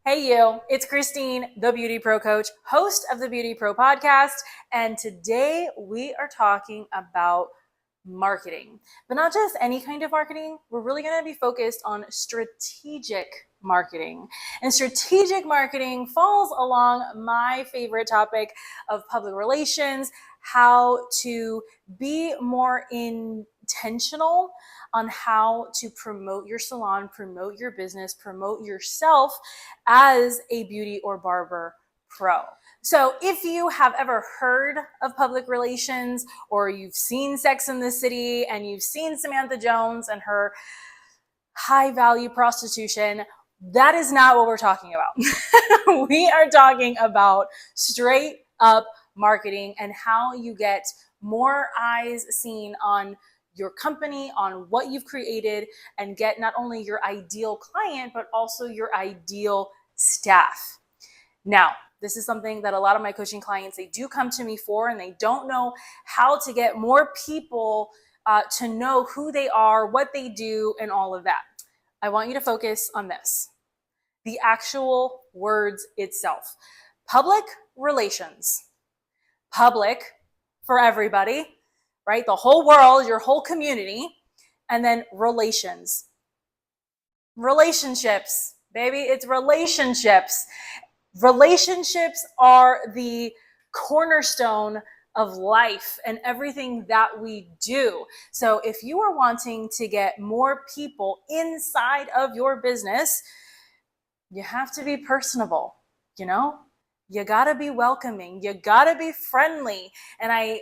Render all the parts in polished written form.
Hey you, it's Krystine, the Beauty Pro coach, host of the Beauty Pro podcast, and today we are talking about marketing. But not just any kind of marketing, we're really going to be focused on strategic marketing. And strategic marketing falls along my favorite topic of public relations, how to be more intentional on how to promote your salon, promote your business, promote yourself as a beauty or barber pro. So if you have ever heard of public relations, or you've seen Sex and the City and you've seen Samantha Jones and her high value prostitution, that is not what we're talking about. We are talking about straight up marketing and how you get more eyes seen on your company, on what you've created, and get not only your ideal client, but also your ideal staff. Now, this is something that a lot of my coaching clients, they do come to me for, and they don't know how to get more people to know who they are, what they do, and all of that. I want you to focus on this, the actual words itself. Public relations. Public for everybody, right? The whole world, your whole community. And then relations. Relationships, baby, it's relationships. Relationships are the cornerstone of life and everything that we do. So if you are wanting to get more people inside of your business, you have to be personable, you know? You gotta be welcoming. You gotta be friendly. And I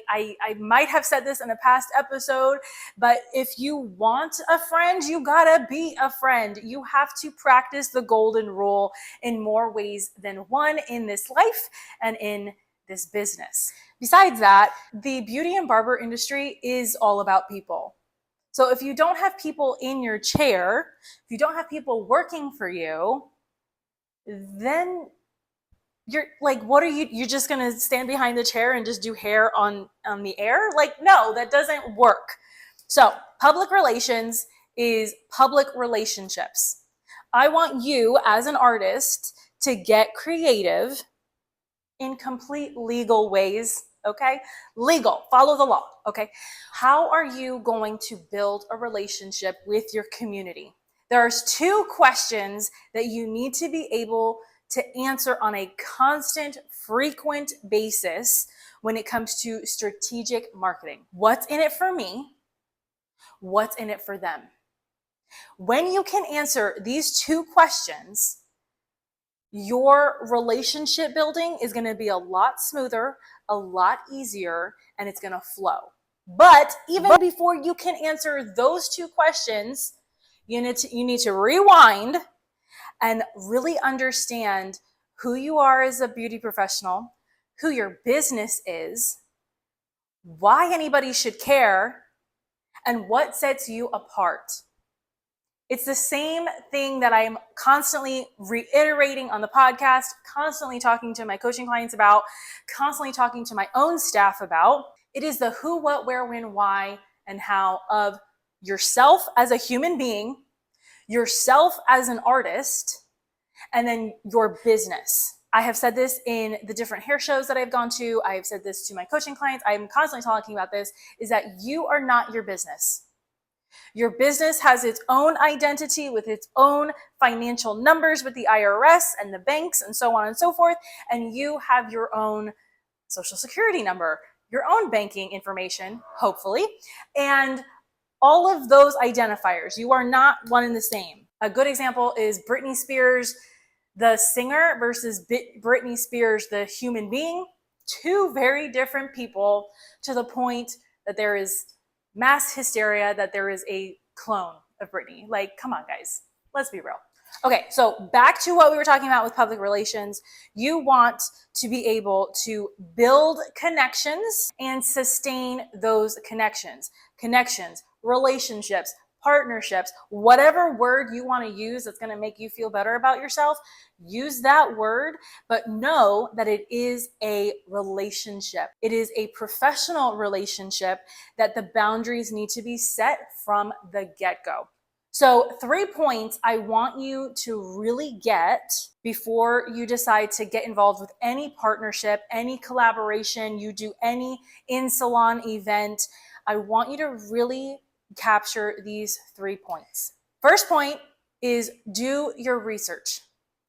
might have said this in a past episode, but if you want a friend, you gotta be a friend. You have to practice the golden rule in more ways than one in this life and in this business. Besides that, the beauty and barber industry is all about people. So if you don't have people in your chair, if you don't have people working for you, then you're like, what are you're just going to stand behind the chair and just do hair on the air? Like, no, that doesn't work. So public relations is public relationships. I want you as an artist to get creative in complete legal ways. Okay. Legal, follow the law. Okay. How are you going to build a relationship with your community? There's two questions that you need to be able to answer on a constant, frequent basis when it comes to strategic marketing. What's in it for me? What's in it for them? When you can answer these two questions, your relationship building is going to be a lot smoother, a lot easier, and it's going to flow. But even before you can answer those two questions, you need to rewind and really understand who you are as a beauty professional, who your business is, why anybody should care, and what sets you apart. It's the same thing that I'm constantly reiterating on the podcast, constantly talking to my coaching clients about, constantly talking to my own staff about. It is the who, what, where, when, why, and how of yourself as a human being, yourself as an artist, and then your business. I have said this in the different hair shows that I've gone to. I have said this to my coaching clients. I'm constantly talking about this, is that you are not your business. Your business has its own identity with its own financial numbers with the IRS and the banks and so on and so forth. And you have your own social security number, your own banking information, hopefully, and all of those identifiers. You are not one and the same. A good example is Britney Spears, the singer, versus Britney Spears, the human being. Two very different people, to the point that there is mass hysteria that there is a clone of Britney. Like, come on, guys. Let's be real. Okay, so back to what we were talking about with public relations. You want to be able to build connections and sustain those connections. Connections, relationships, partnerships, whatever word you want to use that's going to make you feel better about yourself, use that word, but know that it is a relationship. It is a professional relationship that the boundaries need to be set from the get-go. So 3 points I want you to really get before you decide to get involved with any partnership, any collaboration, you do any in-salon event. I want you to really capture these 3 points. First point is do your research.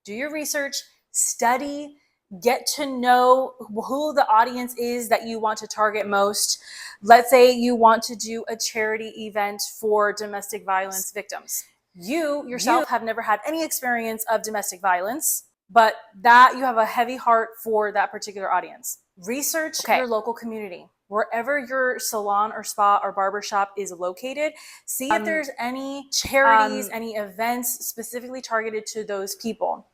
Do your research, study, get to know who the audience is that you want to target most. Let's say you want to do a charity event for domestic violence victims. You yourself have never had any experience of domestic violence, but that you have a heavy heart for that particular audience. Research your local community. Wherever your salon or spa or barber shop is located, see if there's any charities, any events specifically targeted to those people.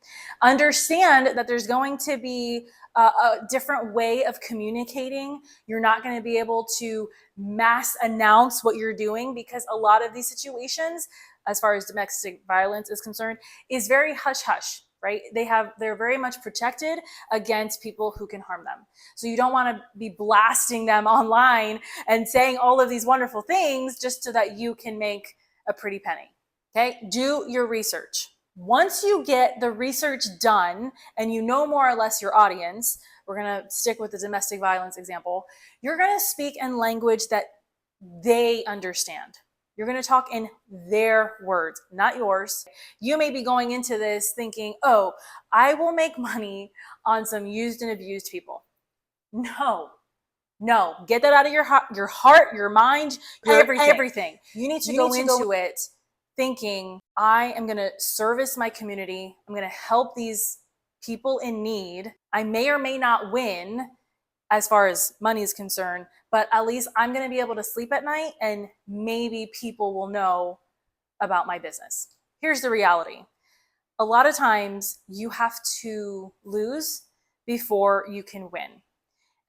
Understand that there's going to be a different way of communicating. You're not going to be able to mass announce what you're doing because a lot of these situations, as far as domestic violence is concerned, is very hush-hush. Right? They're very much protected against people who can harm them. So you don't want to be blasting them online and saying all of these wonderful things just so that you can make a pretty penny. Okay? Do your research. Once you get the research done and you know more or less your audience, we're going to stick with the domestic violence example, you're going to speak in language that they understand. You're going to talk in their words, not yours. You may be going into this thinking, oh, I will make money on some used and abused people. No, get that out of your heart, your mind, everything. You need to go into it thinking, I am going to service my community. I'm going to help these people in need. I may or may not win as far as money is concerned, but at least I'm going to be able to sleep at night and maybe people will know about my business. Here's the reality. A lot of times you have to lose before you can win.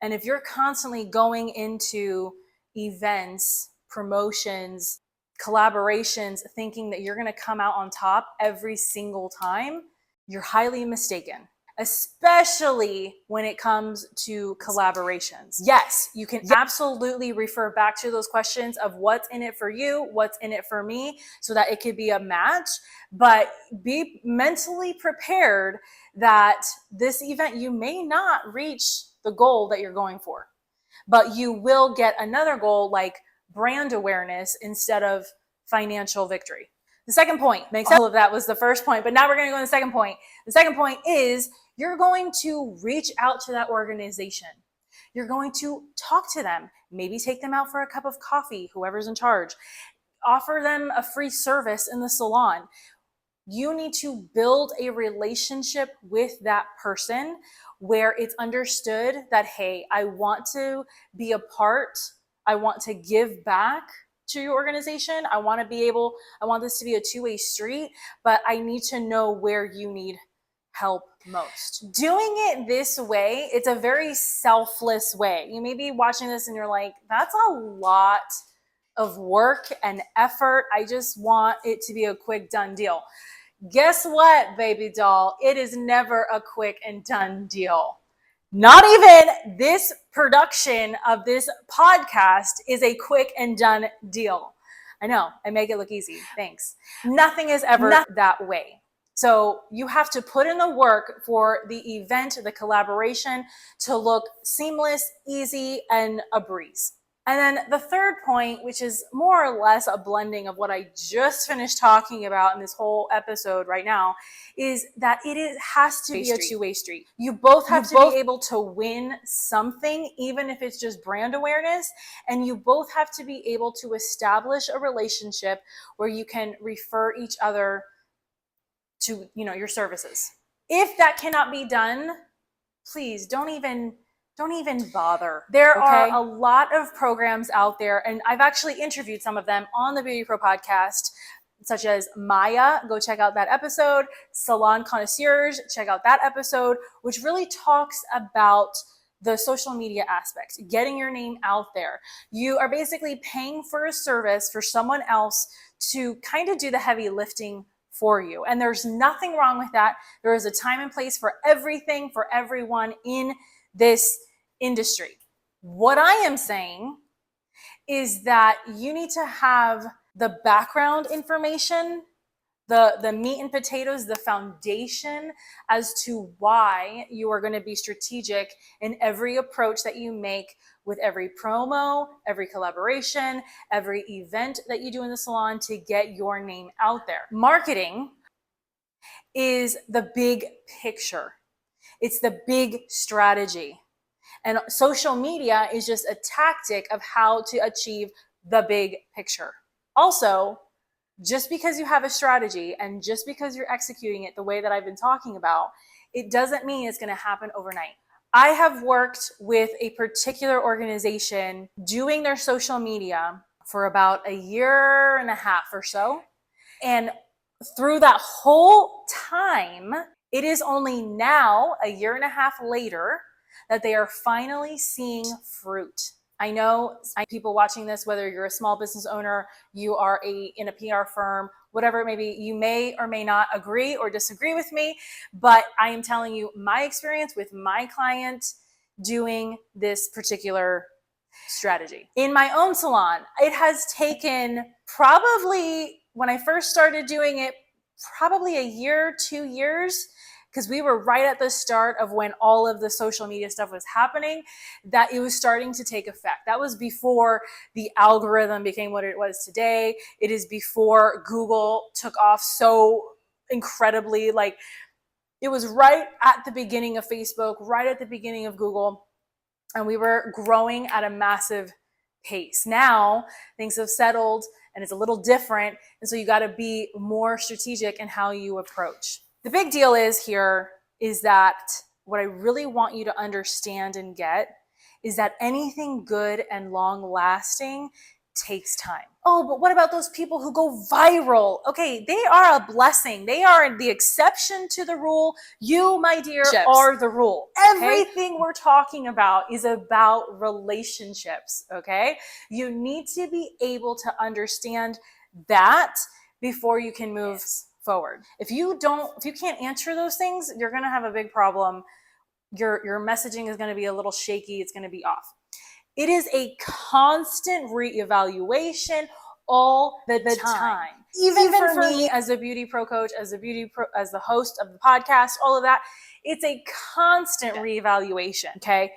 And if you're constantly going into events, promotions, collaborations, thinking that you're going to come out on top every single time, you're highly mistaken. Especially when it comes to collaborations. Yes, you can absolutely refer back to those questions of what's in it for you, what's in it for me, so that it could be a match, but be mentally prepared that this event, you may not reach the goal that you're going for, but you will get another goal like brand awareness instead of financial victory. The second point, all of that was the first point, but now we're going to go to the second point. The second point is you're going to reach out to that organization. You're going to talk to them, maybe take them out for a cup of coffee, whoever's in charge. Offer them a free service in the salon. You need to build a relationship with that person where it's understood that, hey, I want to be a part, I want to give back to your organization. I want this to be a two-way street, but I need to know where you need help most. Doing it this way, it's a very selfless way. You may be watching this and you're like, that's a lot of work and effort. I just want it to be a quick done deal. Guess what, baby doll? It is never a quick and done deal. Not even this production of this podcast is a quick and done deal. I know, I make it look easy. Thanks. Nothing is ever that way. So you have to put in the work for the event, the collaboration to look seamless, easy, and a breeze. And then the third point, which is more or less a blending of what I just finished talking about in this whole episode right now, is that has to be a two-way street. You both have to be able to win something, even if it's just brand awareness, and you both have to be able to establish a relationship where you can refer each other to, your services. If that cannot be done, please don't even bother. There are a lot of programs out there, and I've actually interviewed some of them on the BeautyPro podcast, such as Maya. Go check out that episode. Salon Connoisseurs, check out that episode, which really talks about the social media aspect, getting your name out there. You are basically paying for a service for someone else to kind of do the heavy lifting for you. And there's nothing wrong with that. There is a time and place for everything, for everyone in this industry. What I am saying is that you need to have the background information, the meat and potatoes, the foundation as to why you are going to be strategic in every approach that you make with every promo, every collaboration, every event that you do in the salon to get your name out there. Marketing is the big picture. It's the big strategy. And social media is just a tactic of how to achieve the big picture. Also, just because you have a strategy and just because you're executing it the way that I've been talking about, it doesn't mean it's going to happen overnight. I have worked with a particular organization doing their social media for about a year and a half or so. And through that whole time, it is only now, a year and a half later, that they are finally seeing fruit. I know people watching this, whether you're a small business owner, you are in a PR firm, whatever it may be, you may or may not agree or disagree with me, but I am telling you my experience with my client doing this particular strategy. In my own salon, it has taken probably, when I first started doing it, probably a year, 2 years, because we were right at the start of when all of the social media stuff was happening, that it was starting to take effect. That was before the algorithm became what it was today. It is before Google took off so incredibly. Like, it was right at the beginning of Facebook, right at the beginning of Google, and we were growing at a massive pace. Now things have settled and it's a little different, and so you got to be more strategic in how you approach. The big deal is that what I really want you to understand and get is that anything good and long lasting takes time. Oh, but what about those people who go viral? Okay, they are a blessing. They are the exception to the rule. You, my dear, are the rule. Everything we're talking about is about relationships, okay? You need to be able to understand that before you can move forward. If you can't answer those things, you're going to have a big problem. Your messaging is going to be a little shaky. It's going to be off. It is a constant reevaluation all the time. Even for me as a BeautyPro coach, as the host of the podcast, all of that, it's a constant reevaluation, okay?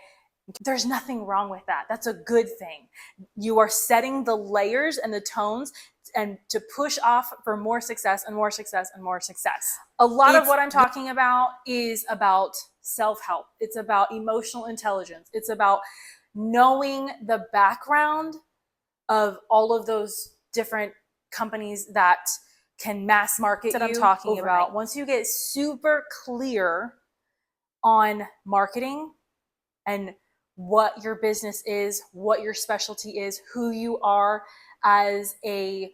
There's nothing wrong with that. That's a good thing. You are setting the layers and the tones and to push off for more success and more success and more success. A lot of what I'm talking about is about self-help. It's about emotional intelligence. It's about knowing the background of all of those different companies that can mass market that I'm talking about. Once you get super clear on marketing and what your business is, what your specialty is, who you are as a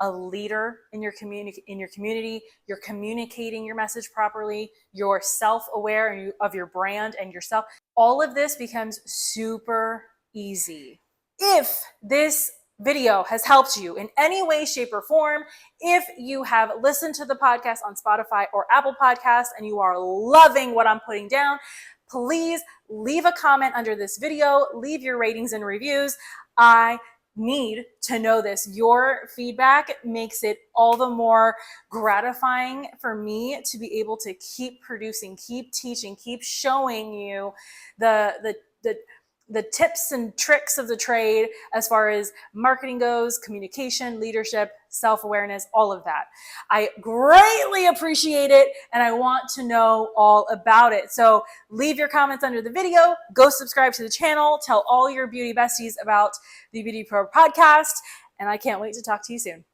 leader in your community, you're communicating your message properly, you're self-aware of your brand and yourself. All of this becomes super easy. If this video has helped you in any way, shape, or form, if you have listened to the podcast on Spotify or Apple Podcasts and you are loving what I'm putting down, please leave a comment under this video, leave your ratings and reviews. I need to know this. Your feedback makes it all the more gratifying for me to be able to keep producing, keep teaching, keep showing you the tips and tricks of the trade as far as marketing goes, communication, leadership, self-awareness, all of that. I greatly appreciate it and I want to know all about it. So leave your comments under the video, go subscribe to the channel, tell all your beauty besties about the BeautyPro podcast, and I can't wait to talk to you soon.